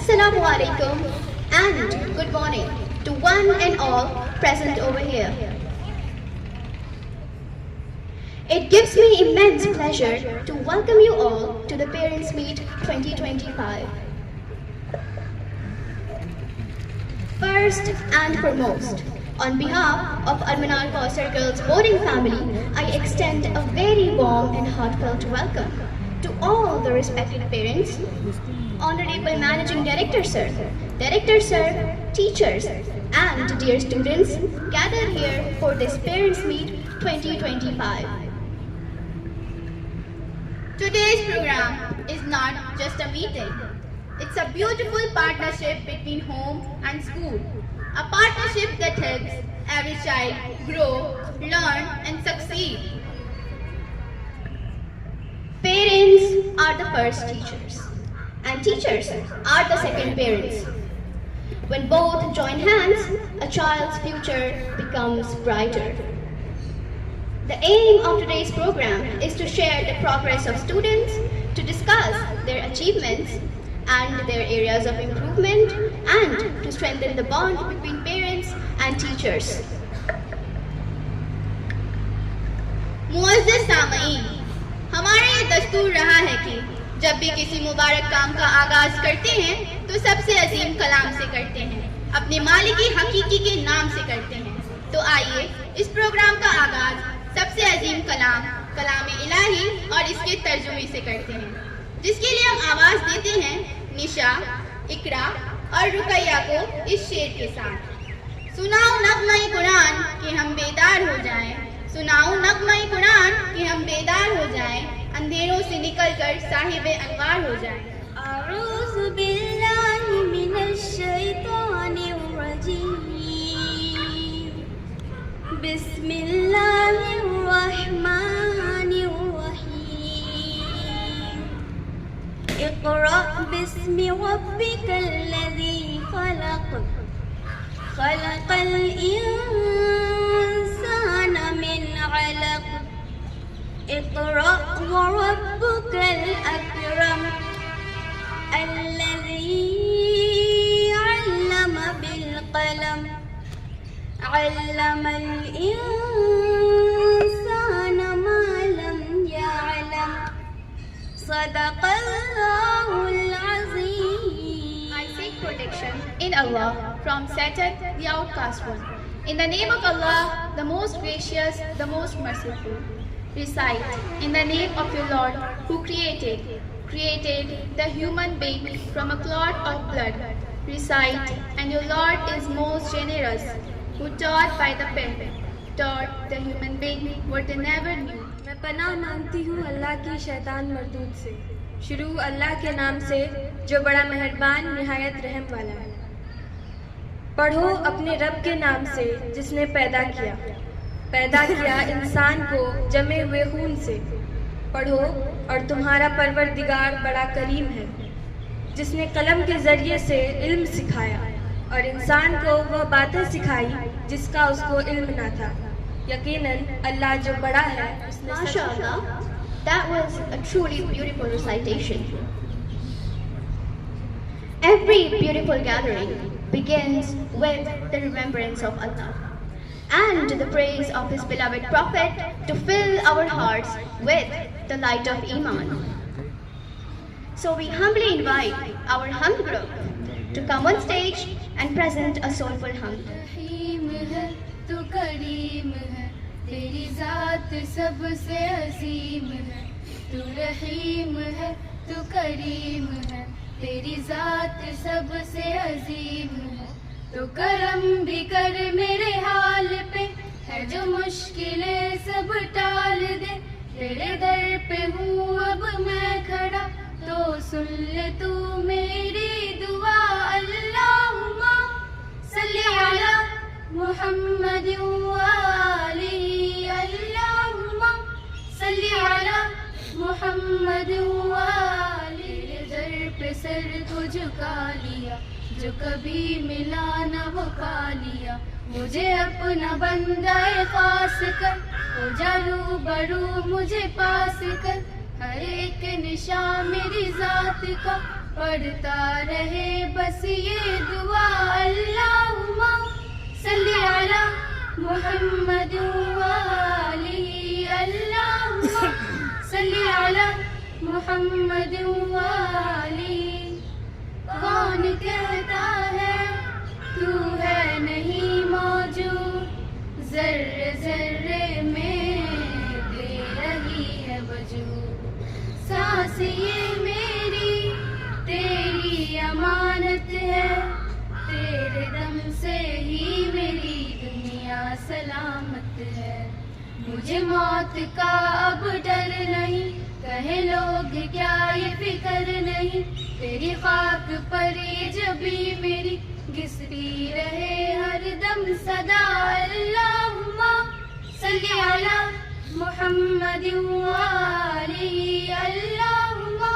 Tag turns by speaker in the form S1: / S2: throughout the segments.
S1: Assalamu alaikum and good morning to one and all present over here. It gives me immense pleasure to welcome you all to the Parents Meet 2025. First and foremost, on behalf of Almanar Kausar Girls Boarding family, I extend a very warm and heartfelt welcome to all the respected parents, Honorable Managing Director Sir, teachers, and dear students gathered here for this Parents Meet 2025.
S2: Today's program is not just a meeting. It's a beautiful partnership between home and school. A partnership that helps every child grow, learn and succeed.
S1: Parents are the first teachers, and teachers are the second parents. When both join hands, a child's future becomes brighter. The aim of today's program is to share the progress of students, to discuss their achievements and their areas of improvement, and to strengthen the bond between parents and teachers.
S2: मुअज़्ज़िज़ सामईन, हमारा ये दस्तूर रहा है कि जब भी किसी मुबारक काम का आगाज करते हैं तो सबसे अजीम कलाम से करते हैं, अपने मालिकी हकीकी के नाम से करते हैं। तो आइए इस प्रोग्राम का आगाज सबसे अजीम कलाम कलाम इलाही और इसके तर्जुमे से करते हैं, जिसके लिए हम आवाज देते हैं निशा, इकरा और रुकैया को इस शेर के साथ। सुनाओ नग़्मा-ए कुरान कि हम बेदार हो जाएं, सुनाओ नग़्मा-ए कुरान कि हम बेदार हो जाएं, अंधेरों से निकलकर साहिबे अनवार हो जाएं।
S3: अऊज़ु बिल्लाहि मिनश शैतानिर रजीम, बिस्मिल्लाहिर रहमानिर रहीम। इक़रा बिस्मि रब्बिकल लज़ी खलक़, खलक़ल इंसान मिन अलक़। इक़रा व रब्बुकल अकरम, अल्लज़ी अल्लम बिल क़लम, अल्लमल इंसान मा लम यअलम। सदक़ल्लाहुल अज़ीम।
S2: I seek protection in Allah from Satan, the outcast one. In the name of Allah, the most gracious, the most merciful. Recite, in the name of your Lord, who created the human being from a clot of blood. Recite, and your Lord is most generous, who taught by the pen, taught the human being what they never knew.
S4: मैं पनाह मांगती हूँ अल्लाह की शैतान मरदूद से। शुरू अल्लाह के नाम से जो बड़ा मेहरबान निहायत रहम वाला है। पढ़ो अपने रब के नाम से जिसने पैदा किया इंसान को जमे हुए खून से। पढ़ो और तुम्हारा परवरदिगार बड़ा करीम है, जिसने कलम के जरिए से इल्म सिखाया और इंसान को वह बातें सिखाई जिसका उसको इल्म ना था। यकीनन अल्लाह जो बड़ा है उसने
S1: MashaAllah, that was a truly beautiful recitation. Every beautiful gathering begins with the remembrance of Allah and the praise of His beloved Prophet to fill our hearts with the light of Iman. So we humbly invite our Hamd group to come on stage and present a soulful Hamd.
S3: रहीम है तू करीम है, तेरी जात सबसे अजीम है। तू रहीम है तू करीम है, तेरी जात सबसे अजीम है। तो करम भी कर मेरे हाल पे, है जो मुश्किलें सब टाल दे। तेरे दर पे हूँ अब मैं खड़ा, तो सुन ले तू मेरी दुआ। अल्लाहुम्मा सल्ली अला मुहम्मद व आलिही, अल्लाहुम्मा सल्ली अला मुहम्मद व आलिही। तेरे दर पे सर को झुका लिया, जो कभी मिला न वो पा लिया। मुझे अपना बंदा खास कर, हो जा रूबरू मुझे पास कर। हर एक निशान मेरी जात का पढ़ता रहे ये दुआ अल्लाहुम्मा सल्ली अला मुहम्मद वाली, अल्लाहुम्मा सल्ली अला मुहम्मद वाली। कौन कहता है तू है नहीं मौजूद, जर्रे जर्रे में दे रही है वजूद। सांस ये मेरी तेरी अमानत है, तेरे दम से ही मेरी दुनिया सलामत है। मुझे मौत का अब डर नहीं, कहे लोग क्या ये फिक्र नहीं, तेरी खाक पर ये जबी मेरी घिसती रहे हर दम सदा। अल्लाहुम्मा सल्ली अला मुहम्मद वाली, अल्लाहुम्मा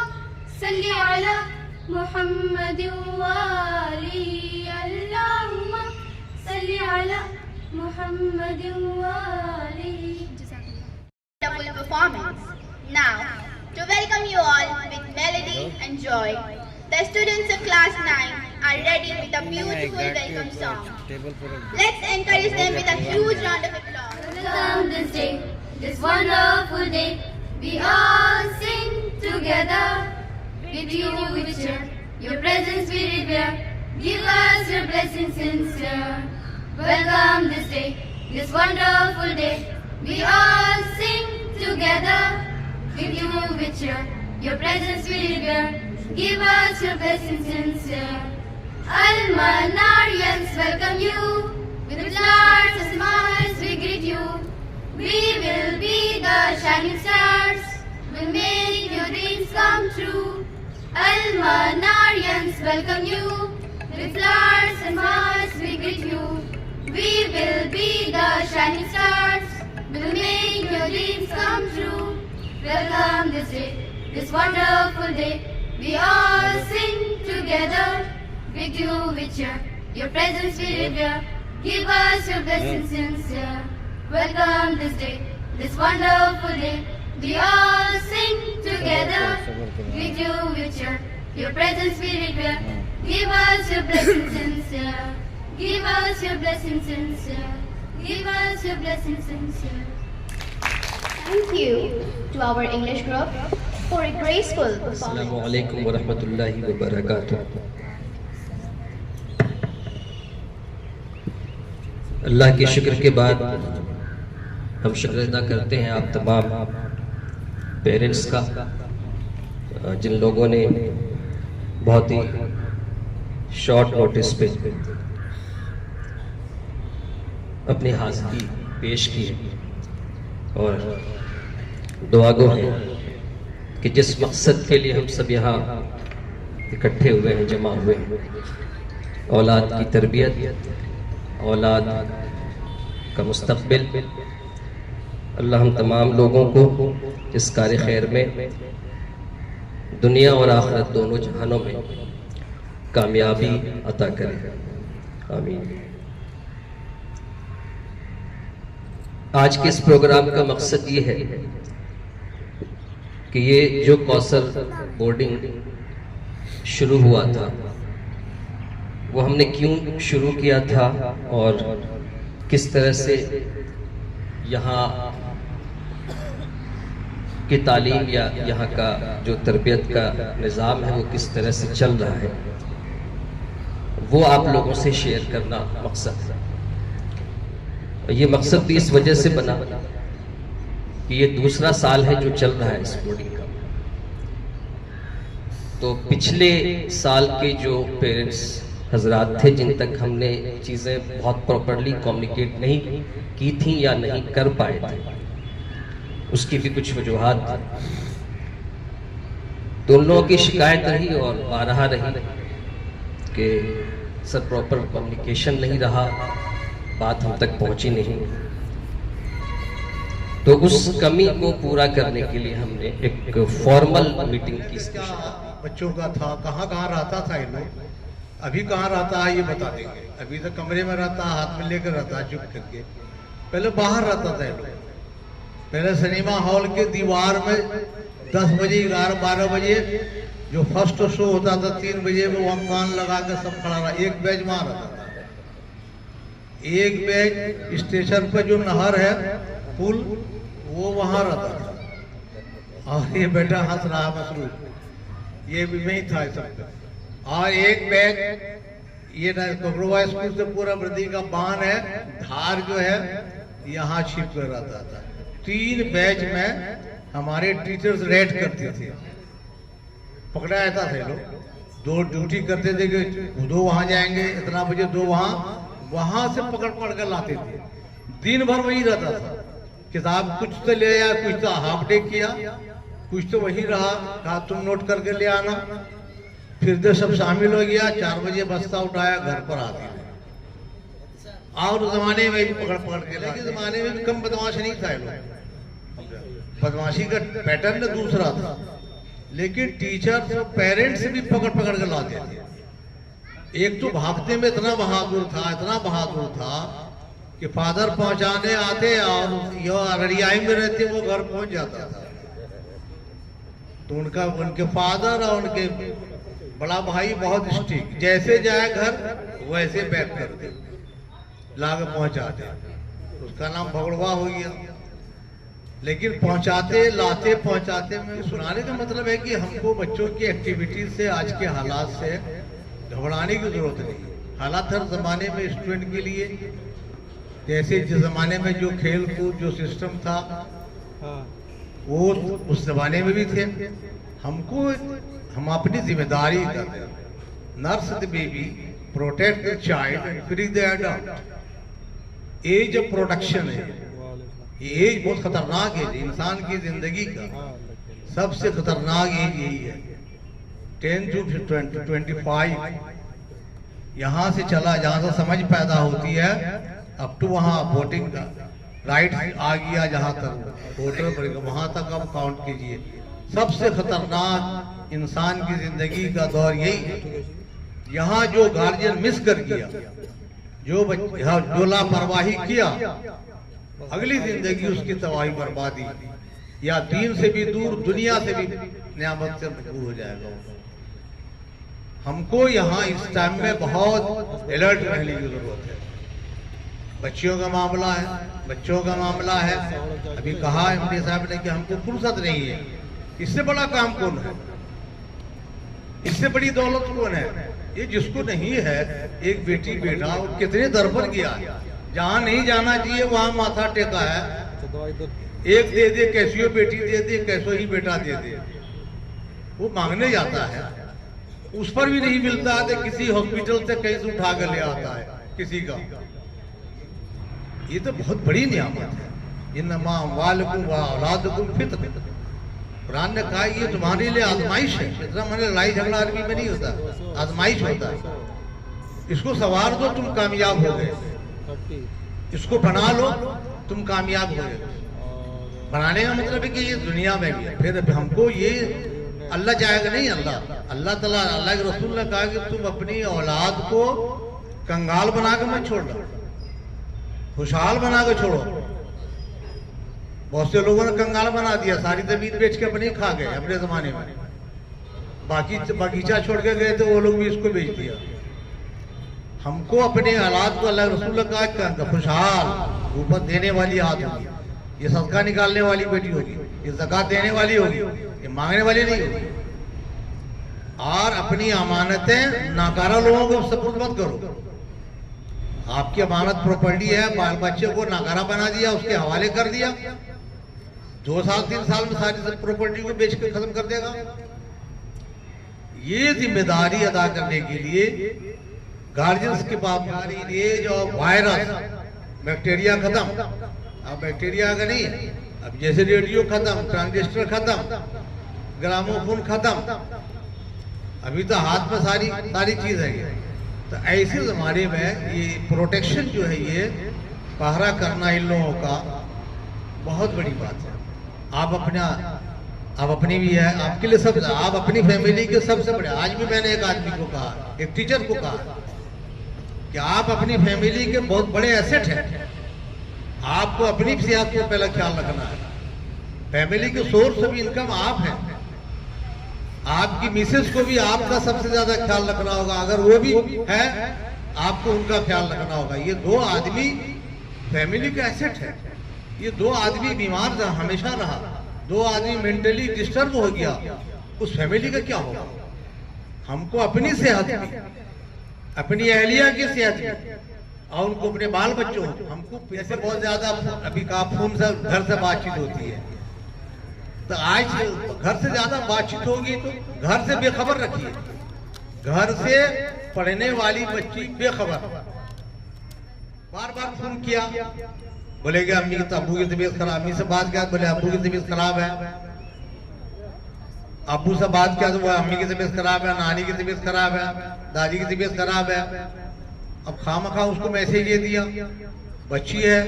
S3: सल्ली अला मुहम्मद वाली, अल्लाहुम्मा सल्ली अला मुहम्मद वाली।
S2: Wonderful performance. Now, to welcome you all with melody and joy, the students of class 9 are ready with a beautiful welcome song. Let's encourage them with a huge round of applause.
S3: Welcome this day, this wonderful day, we all sing together. With you we share, your presence we revere, give us your blessings sincere. Welcome this day, this wonderful day, we all sing together. With you we share, your presence we revere, give us your blessings sincere. Al-Manarians welcome you, with flowers and smiles we greet you. We will be the shining stars, we'll make your dreams come true. Al-Manarians welcome you, with flowers and smiles we greet you. We will be the shining stars, we'll make your dreams come true. Welcome this day, this wonderful day, we all sing together. With you we cheer, your presence we revere, give us your blessings sincere. Welcome this day, this wonderful day, we all sing together. With you we cheer, your presence we revere, give us your blessings sincere. Give us your blessings sincere, give us your blessings sincere.
S1: Thank you to our English group for a graceful performance.
S5: अस्सलामु अलैकुम व रहमतुल्लाहि व बरकातुहू। अल्लाह के शुक्र के बाद हम शुक्र अदा करते हैं आप तमाम पेरेंट्स का, जिन लोगों ने बहुत ही शॉर्ट नोटिस पे अपनी हाजिरी पेश की और दुआ गो हैं कि जिस मकसद के लिए हम सब यहाँ इकट्ठे हुए हैं, जमा हुए हैं, औलाद की तरबियत, औलाद का मुस्तक़बिल, अल्लाह हम तमाम लोगों को इस कार्य खैर में दुनिया और आखिरत दोनों जहानों में कामयाबी अता करे, आमीन। आज के इस प्रोग्राम का मकसद ये है कि ये जो कौसर बोर्डिंग शुरू हुआ था वो हमने क्यों शुरू किया था और किस तरह से यहाँ की तालीम या यहाँ का जो तरबियत का निज़ाम है वो किस तरह से चल रहा है, वो आप लोगों से शेयर करना मकसद है। ये मकसद भी इस वजह से बना कि ये दूसरा साल है जो चल रहा है इस बोर्डिंग का। तो पिछले साल के जो पेरेंट्स हजरात थे जिन तक हमने चीज़ें बहुत प्रॉपरली कम्युनिकेट नहीं की थी या नहीं कर पाए थे, उसकी भी कुछ वजूहात थी। तो उन लोगों की शिकायत रही और बारहा रही कि सर प्रॉपर कम्युनिकेशन नहीं रहा, बात हम तक पहुंची नहीं। तो उस कमी को पूरा करने के लिए हमने एक फॉर्मल मीटिंग की।
S6: बच्चों का था, कहाँ कहाँ रहता था ये लोग, अभी कहाँ रहता है ये बता देंगे। अभी तो कमरे में रहता, हाथ में लेकर रहता चुप करके। पहले बाहर रहता था ये लोग, पहले सिनेमा हॉल के दीवार में 10 बजे 11-12 बजे जो फर्स्ट शो होता था 3 बजे में, वहाँ कान लगा के सब खड़ा रहा, एक बैच वहाँ रहता था, एक बैच स्टेशन पर जो नहर है पुल वो वहाँ रहता था। और ये बेटा हंस रहा मसरूफ, ये भी वही था सब। और एक बैच ये ककड़वा स्कूल से पूरा वृद्धि का बांध है, धार जो है यहाँ शिफ्ट कर रहता था। 3 बैच में हमारे टीचर्स रेड करते थे, पकड़ा जाता था लोग, 2 ड्यूटी करते थे कि 2 वहां जाएंगे, इतना बजे 2 वहां से पकड़ कर लाते थे। दिन भर वही रहता था, किताब कुछ तो ले आया, कुछ तो हाफ डे किया, कुछ तो वही रहा, कहा तुम नोट करके ले आना। फिर तो सब शामिल हो गया, 4 बजे बस्ता उठाया, घर पर आ गया। और जमाने में भी पकड़ के, लेकिन जमाने में भी कम बदमाश नहीं था लोग, बदमाशी का पैटर्न दूसरा था, लेकिन टीचर्स और पेरेंट्स भी पकड़ के लाते थे। एक तो भागते में इतना बहादुर था कि फादर पहुंचाने आते और यो अररियाई में रहते, वो घर पहुंच जाता था तो उनके फादर और उनके बड़ा भाई बहुत स्ट्रिक्ट, जैसे जाए घर वैसे बैक करते, लाके पहुंचाते, उसका नाम भगड़वा हो गया। लेकिन पहुंचाते में सुनाने का मतलब है कि हमको बच्चों की एक्टिविटीज से, आज के हालात से घबराने की जरूरत नहीं। हालात हर जमाने में स्टूडेंट के लिए, जैसे जिस जमाने में जो खेल कूद जो सिस्टम था वो उस जमाने में भी थे। हम अपनी जिम्मेदारी करते हैं, nurse the baby, protect the child and free the adult. Age of production है, ये एज बहुत खतरनाक है, इंसान की जिंदगी का सबसे खतरनाक एज यही है। 10 to 25 यहाँ से चला, जहाँ से समझ पैदा होती है अप टू वहाँ वोटिंग का राइट आ गया, जहाँ तक वोटर बनेगा वहाँ तक आप काउंट कीजिए। सबसे खतरनाक इंसान की जिंदगी का दौर यही है। यहाँ जो गार्जियन मिस कर गया, जो लापरवाही किया, अगली जिंदगी उसकी तबाही बर्बादी, या दीन से भी दूर, दुनिया से भी नियामत से मजबूर हो जाएगा। हमको यहाँ इस टाइम में बहुत अलर्ट रहने की जरूरत है। बच्चों का मामला है, अभी कहा एमडी साहब ने कि हमको फुर्सत नहीं है। इससे बड़ा काम कौन है, इससे बड़ी दौलत कौन है? ये जिसको नहीं है, एक बेटी बेटा कितने दर पर गया, जहाँ नहीं जाना चाहिए वहां माथा टेका है। एक दे दे, कैसी बेटी दे दे, कैसो ही बेटा दे दे, वो मांगने जाता है, उस पर भी नहीं मिलता है, तो किसी हॉस्पिटल से कहीं से उठा कर ले आता है किसी का। ये तो बहुत बड़ी नियामत है। इन्नमा अम्वालुकुम व औलादुकुम फित्न, कुरान ने कहा ये तुम्हारे लिए आजमाइश है। इतना मैंने लड़ाई झगड़ा अरबी में नहीं होता, आजमाइश होता है। इसको सवार दो, तुम कामयाब हो गए। इसको बना लो, तुम कामयाब हो गए। बनाने का मतलब है कि ये दुनिया में भी है। फिर हमको ये अल्लाह चाहेगा नहीं, अल्लाह ताला, अल्लाह के रसूल ने कहा कि तुम अपनी औलाद को कंगाल बना के मत छोड़ना, खुशहाल बना के छोड़ो। बहुत से लोगों ने कंगाल बना दिया, सारी जमीन बेच के अपने खा गए अपने जमाने में। बाकी बगीचा छोड़ के गए थे वो लोग भी इसको बेच दिया। हमको अपने औलाद को अल्लाह रसूल ने कहा खुशहाल, ऊपर देने वाली हाथ होगी, ये सदका निकालने वाली बेटी होगी, ये ज़कात देने वाली होगी, ये मांगने वाली नहीं होगी। और अपनी अमानतें नाकारा लोगों को सपुर्द मत करो। आपकी अमानत प्रॉपर्टी है, बाल बच्चे को नाकारा बना दिया, उसके हवाले कर दिया, 2 साल 3 साल में सारी प्रॉपर्टी को बेच के खत्म कर देगा। ये जिम्मेदारी अदा करने के लिए गार्जियंस के पास ये जो वायरस, बैक्टीरिया खत्म, अब बैक्टीरिया का नहीं है, अब जैसे रेडियो खत्म, ट्रांजिस्टर खत्म, ग्रामोफोन खत्म, अभी तो हाथ में सारी चीज है। तो ऐसे जमाने में ये प्रोटेक्शन जो है, ये पहरा करना इन लोगों का बहुत बड़ी बात है। आप अपनी भी है, आपके लिए सब, आप अपनी फैमिली के सबसे बड़े। आज भी मैंने एक आदमी को कहा, एक टीचर को कहा कि आप अपनी फैमिली के बहुत बड़े एसेट हैं। आपको अपनी सेहत को पहले ख्याल रखना है। फैमिली के सोर्स ऑफ इनकम आप हैं। आपकी मिसेस को भी आपका सबसे ज्यादा ख्याल रखना होगा, अगर वो भी है आपको उनका ख्याल रखना होगा। ये दो आदमी फैमिली का एसेट है। ये दो आदमी बीमार रहा, हमेशा रहा, दो आदमी मेंटली डिस्टर्ब हो गया, उस फैमिली का क्या होगा? हमको अपनी सेहत में, अपनी अहलिया की सेहत में और उनको अपने बाल बच्चों, हमको पैसे बहुत ज्यादा अभी का फोन से घर से बातचीत होती है, तो आज घर से ज्यादा बातचीत होगी तो घर से बेखबर रखिए। घर से पढ़ने वाली बच्ची बेखबर, बार बार फोन किया, बोलेगा अम्मी की अब्बू की तबीयत खराब, अम्मी से बात किया बोले अब्बू की तबीयत खराब है, अब्बू से बात किया तो वो अम्मी की तबीयत खराब है, नानी की तबीयत खराब है, दादी की तबीयत खराब है। अब खामखा उसको मैसेज दे दिया, बच्ची है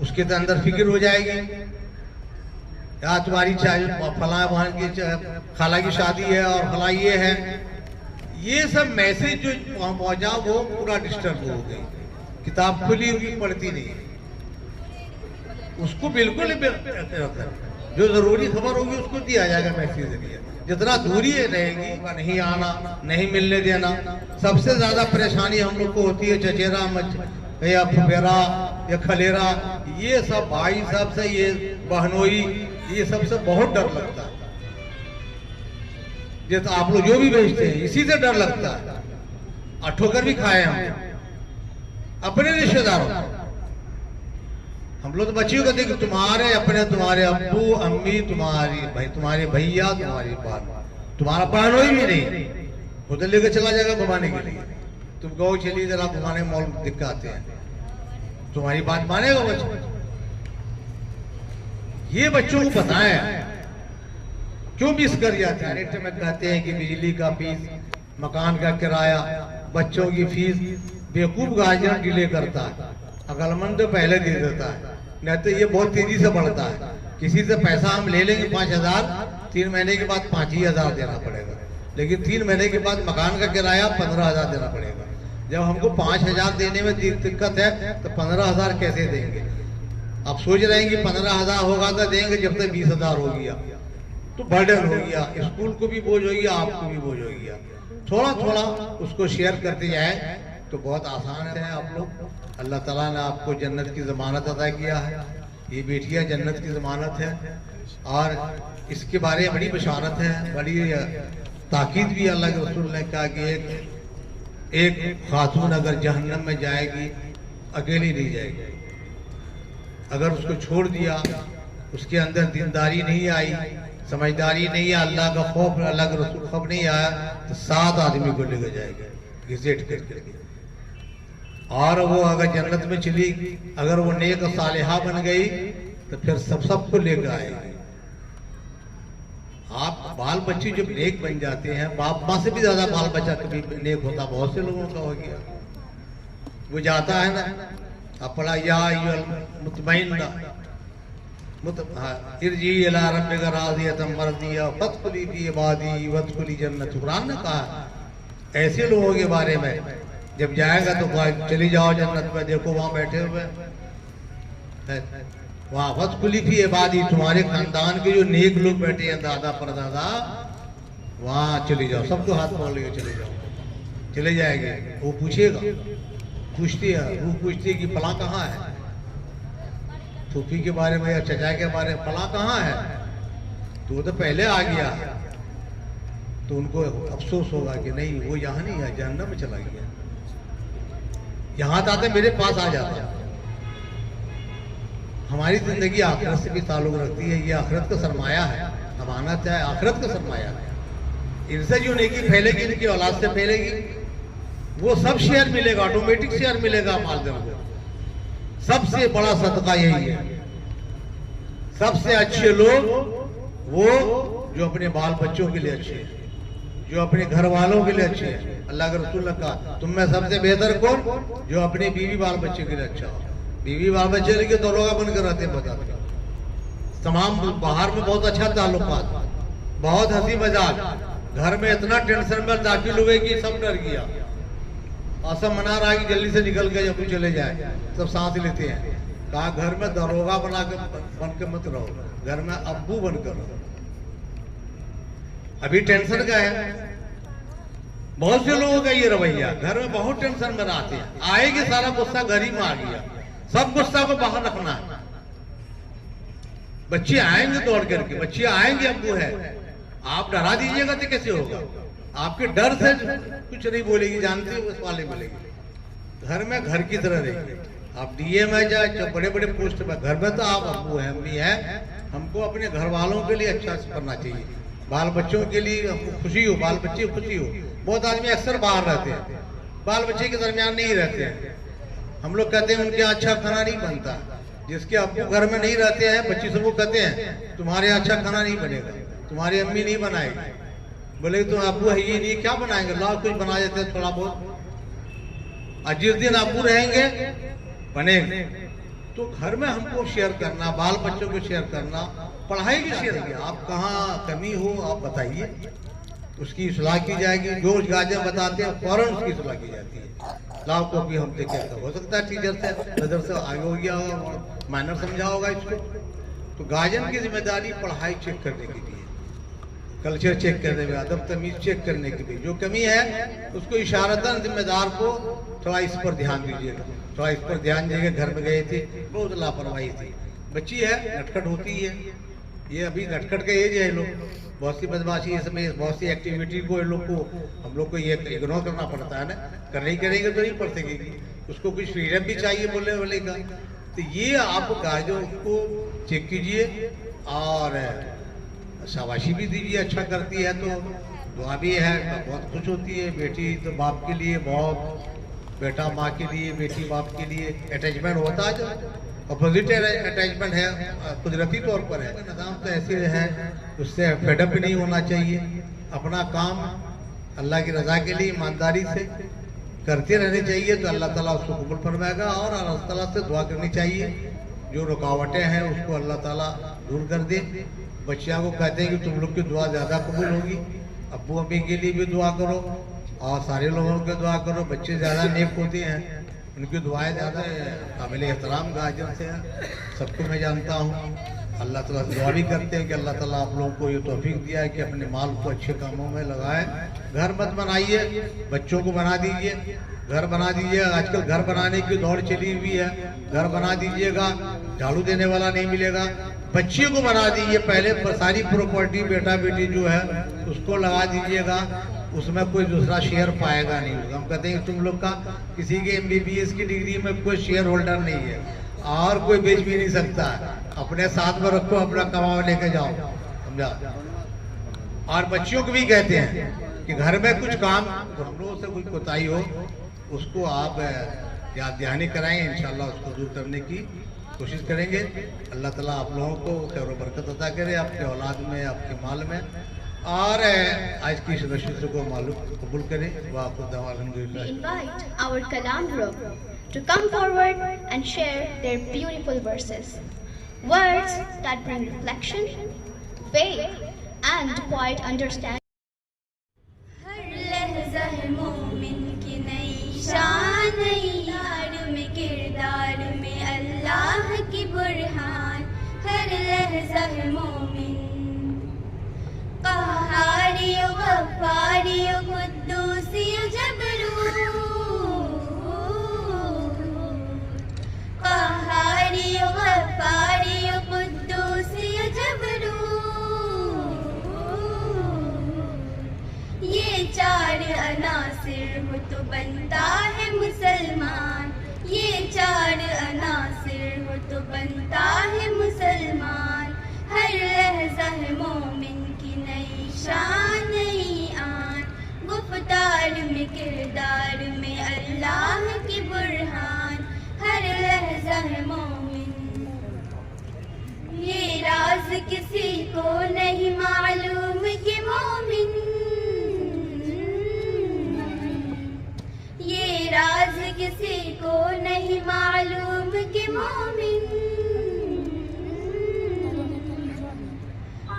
S6: उसके तो अंदर फिक्र हो जाएगी, या तुम्हारी फला वहां की खाला की शादी है और फला ये है, ये सब मैसेज जो पहुंचा वो पूरा डिस्टर्ब हो गई। किताब खुली हुई पढ़ती नहीं, उसको बिल्कुल जो जरूरी खबर होगी उसको दिया जाएगा मैसेज जरिए। जितना दूरी रहेगी नहीं आना, नहीं मिलने देना। सबसे ज्यादा परेशानी हम लोग को होती है चचेरा या फुफेरा या खलेरा, ये सब भाई सब से, ये बहनोई, ये सबसे बहुत डर लगता है। जैसे आप लोग जो भी भेजते हैं इसी से डर लगता है, और ठोकर भी खाए हम अपने रिश्तेदारों। हम लोग तो बच्चियों को देखो, तुम्हारे अपने, तुम्हारे अब्बू अम्मी, तुम्हारी भाई, तुम्हारे भैया, तुम्हारी बहन, तुम्हारा बहनोई भी नहीं, उधर लेकर चला जाएगा घुमाने के लिए। तुम कहो चलिए जरा घुमाने मॉल दिखाते हैं, तुम्हारी बात मानेगा बच्चा? ये बच्चों को पता है क्यों मिस कर जाते हैं। रेट में कहते हैं कि बिजली का फीस, मकान का किराया, बच्चों की फीस, बेवकूफ गार्जियन डिले करता है, अकलमंद तो पहले दे देता है, नहीं तो ये बहुत तेजी से बढ़ता है। किसी से पैसा हम ले लेंगे 5,000, 3 महीने के बाद 5,000 देना पड़ेगा, लेकिन 3 महीने के बाद मकान का किराया 15,000 देना पड़ेगा। जब हमको 5,000 देने में दिक्कत है तो 15,000 कैसे देंगे? आप सोच रहे हैं कि 15,000 होगा तो देंगे, जब तक 20,000 हो गया तो बर्डन हो गया, स्कूल को भी बोझ हो गया, आपको भी बोझ हो गया। थोड़ा थोड़ा उसको शेयर करते जाए तो बहुत आसान है। आप लोग, अल्लाह ताला ने आपको जन्नत की ज़मानत अता किया है, ये बेटियां जन्नत की ज़मानत है, और इसके बारे में बड़ी बशारत है, बड़ी ताकीद भी अल्लाह के रसूल ने कहा कि एक खातून अगर जहन्नम में जाएगी अकेली नहीं जाएगी, अगर उसको छोड़ दिया, उसके अंदर दीनदारी नहीं आई, समझदारी नहीं है, अल्लाह का खौफ, अल्लाह का रसूल खौफ नहीं आया, तो 7 आदमी को लेकर जाएगा घिसेट करके। और वो अगर जन्नत में चली, अगर वो नेक सालिहा बन गई तो फिर सबको लेकर आएगी। आप बाल बच्चे जब नेक बन जाते हैं, बाप माँ से भी ज्यादा बाल बच्चा कभी नेक होता, बहुत से लोगों का हो गया। वो जाता है ना, अब पढ़ा या मुतमइन्ना इरजी इला रब्बिका राज़ियतम मर्दिया फदखुली फी इबादी वदखुली जन्नत। कुरान ने कहा ऐसे लोगों के बारे में, जब जाएगा तो चली जाओ जन्नत में, देखो वहां बैठे हुए, वहां फदखुली फी इबादी, तुम्हारे खानदान के जो नेक लोग बैठे हैं, दादा परदादा, वहां चली जाओ, सबको हाथ पकड़ लेके चले जाओ, चले जाएंगे। वो पूछेगा, पूछती है, वो पूछती है कि फला कहाँ है, फूफी के बारे में या चचा के बारे में, फला कहाँ है, तो वो तो पहले आ गया, तो उनको अफसोस होगा कि नहीं वो यहाँ नहीं है, जहन्नम में चला गया। यहाँ आते मेरे पास आ जाता। हमारी जिंदगी आखिरत से भी ताल्लुक रखती है, ये आखिरत का सरमाया है, अमानत है, आखिरत का सरमाया है। इनसे जो नेकी फैलेगी, इनकी औलाद से फैलेगी, वो सब शेयर मिलेगा, ऑटोमेटिक शेयर मिलेगा मालदार को। सबसे बड़ा सदका यही है। सबसे अच्छे लोग वो जो अपने बाल बच्चों के लिए अच्छे हैं, जो अपने घर वालों के लिए अच्छे हैं। अल्लाह के रसूल ने कहा तुम में सबसे बेहतर कौन? जो अपने बीवी बाल बच्चे के लिए अच्छा हो। बीवी बाल बच्चे लेके तो लोग बनकर रहते हैं, बताते तमाम बाहर में बहुत अच्छा ताल्लुकात, बहुत हंसी मजाक, घर में इतना टेंशन में दाखिल हुए कि सब डर गया, और सब मना रहा है कि जल्दी से निकल के जब चले जाए, सब सांस लेते हैं। कहा घर में दरोगा बन के मत रहो, घर में अब्बू बनकर रहो। अभी टेंशन का है। बहुत से लोगों का ये रवैया, घर में बहुत टेंशन में रहते हैं, आएगी सारा गुस्सा घर ही में आ गया, सब गुस्सा को बाहर रखना है। बच्चे आएंगे दौड़ करके, बच्चे आएंगे अब्बू है, आप डरा दीजिएगा तो कैसे होगा? आपके डर से कुछ नहीं बोलेगी, जानते हो उस वाले बोलेगी। घर में घर की तरह रहेगी। आप डीए में जाए, जब बड़े बड़े पोस्ट में, घर में तो आप अब्बू है, अम्मी है, हमको अपने घर वालों के लिए अच्छा करना चाहिए, बाल बच्चों के लिए हमको खुशी हो, बाल बच्चे खुशी हो। बहुत आदमी अक्सर बाहर रहते हैं, बाल बच्चे के दरमियान नहीं रहते हैं। हम लोग कहते हैं उनके यहाँ अच्छा खाना नहीं बनता। जिसके अब्बू घर में नहीं रहते हैं, बच्चे सबको कहते हैं तुम्हारे यहाँ अच्छा खाना नहीं बनेगा, तुम्हारी अम्मी नहीं बनाएगी। बोले तो अब्बू है ये नहीं, क्या बनाएंगे, लाओ कुछ बना देते हैं थोड़ा बहुत। और जिस दिन अब्बू रहेंगे बनेंगे। तो घर में हमको शेयर करना, बाल बच्चों को शेयर करना, पढ़ाई की शेयर किया। आप कहाँ कमी हो आप बताइए, उसकी सलाह की जाएगी। जो गार्जियन बताते हैं फौरन उसकी सलाह की जाती है। लाओ को भी हमसे क्या हो सकता है, टीचर से नजर से आगे हो गया होगा, माइनर समझा होगा इसको। तो गार्जियन की जिम्मेदारी पढ़ाई चेक करने के लिए, कल्चर चेक करने में, अदब तमीज चेक करने के लिए। जो कमी है उसको इशारतन जिम्मेदार को थोड़ा इस पर ध्यान दीजिएगा, थोड़ा इस पर ध्यान दीजिएगा। घर में गए थे, बहुत लापरवाही थी, बच्ची है नटखट होती है, ये अभी नटखट का एज है। लोग बहुत सी बदमाशी, इसमें बहुत सी एक्टिविटी को लोग को हम लोग को ये इग्नोर करना पड़ता है ना। करने ही करेंगे तो नहीं पढ़ सकेगी, उसको कुछ फ्रीडम भी चाहिए बोले बोले का। तो ये आप गार्जियन को चेक कीजिए और शाबाशी भी दीजिए। अच्छा करती है तो दुआ भी है, बहुत खुश होती है। बेटी तो बाप के लिए बहुत, बेटा माँ के लिए, बेटी बाप के लिए अटैचमेंट होता है। जो अपोजिट अटैचमेंट है कुदरती तौर पर है। निज़ाम तो ऐसे है, उससे फेडअप भी नहीं होना चाहिए। अपना काम अल्लाह की रज़ा के लिए ईमानदारी से करते रहने चाहिए, तो अल्लाह ताला उसको कबूल फरमाएगा। और अल्लाह ताला से दुआ करनी चाहिए, जो रुकावटें हैं उसको अल्लाह ताला दूर कर दे। बच्चियों को कहते हैं कि तुम लोग की दुआ ज़्यादा कबूल होगी, अब्बू अम्मी के लिए भी दुआ करो और सारे लोगों की दुआ करो। बच्चे ज़्यादा नेक होते हैं, उनकी दुआएं ज़्यादा काबिल एहतराम गार्जियन से है, सबको मैं जानता हूँ। अल्लाह ताला से दुआ भी करते हैं कि अल्लाह ताला आप लोगों को ये तौफीक दिया है कि अपने माल को अच्छे कामों में लगाएं। घर मत बनाइए, बच्चों को बना दीजिए। घर बना दीजिए, आजकल घर बनाने की दौड़ चली हुई है। घर बना दीजिएगा, झाड़ू देने वाला नहीं मिलेगा। बच्चे को बना दीजिए, पहले सारी प्रॉपर्टी बेटा बेटी जो है उसको लगा दीजिएगा, उसमें कोई दूसरा शेयर पाएगा नहीं। हम कहते हैं तुम लोग का किसी के MBBS की डिग्री में कोई शेयर होल्डर नहीं है और कोई बेच भी नहीं सकता। अपने साथ में रखो, अपना कमाओ लेके जाओ, समझा। और बच्चियों को भी कहते हैं कि घर में कुछ काम तो हम लोगों से कोई कोताही हो उसको आप याद दहानी कराएंगे, इंशाल्लाह उसको दूर करने की कोशिश करेंगे। अल्लाह ताला आप लोगों को खैर व बरकत अता करे, आपके औलाद में, आपके माल में, और आज की इस नशिस्त को मालूम कबूल करे।
S1: We invite our Kalam group to come forward and share their beautiful verses, words that bring reflection, faith, and quiet understanding.
S3: हर लहज़ा है मोमिन की नई शान, नई यार में किरदार में अल्लाह की बुरहान। हर लहज़ा है मोमिन, क़हारी गफ़्फ़ारी क़ुद्दूसी जबरूत, क़हारी गफ़्फ़ारी क़ुद्दूसी जबरूत। ये चार अनासिर हो तो बनता है मुसलमान, ये चार अनासिर हो तो बनता है मुसलमान। हर लहज़ा है मोमिन की नई शान, नई आन, गुफ्तार में किरदार में अल्लाह की बुरहान। हर लहज़ा है मोमिन, ये राज किसी को नहीं मालूम कि मोमिन, ये राज किसी को नहीं मालूम कि मोमिन।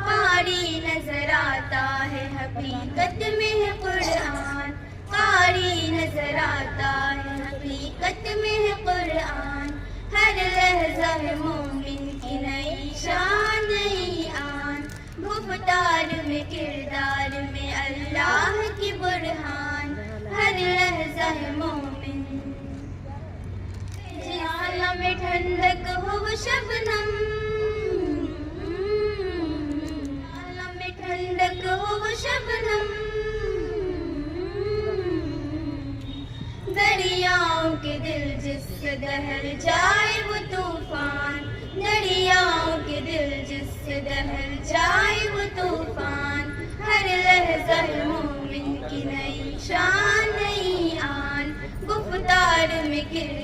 S3: कारी नजर आता है हकीकत में है कुरान, कारी नजर आता है हकीकत में है कुरान। हर लहज़ा है मोमिन की नई शान, नई आन, गुफ्तार में किरदार शबनम, दरियाओं के दिल जिससे दहल जाए वो तूफान, दरियाओं के दिल जिससे दहल जाए वो तूफान, हर लहज़ा मोमिन की नई शान नई आन, गुफ्तार में गिर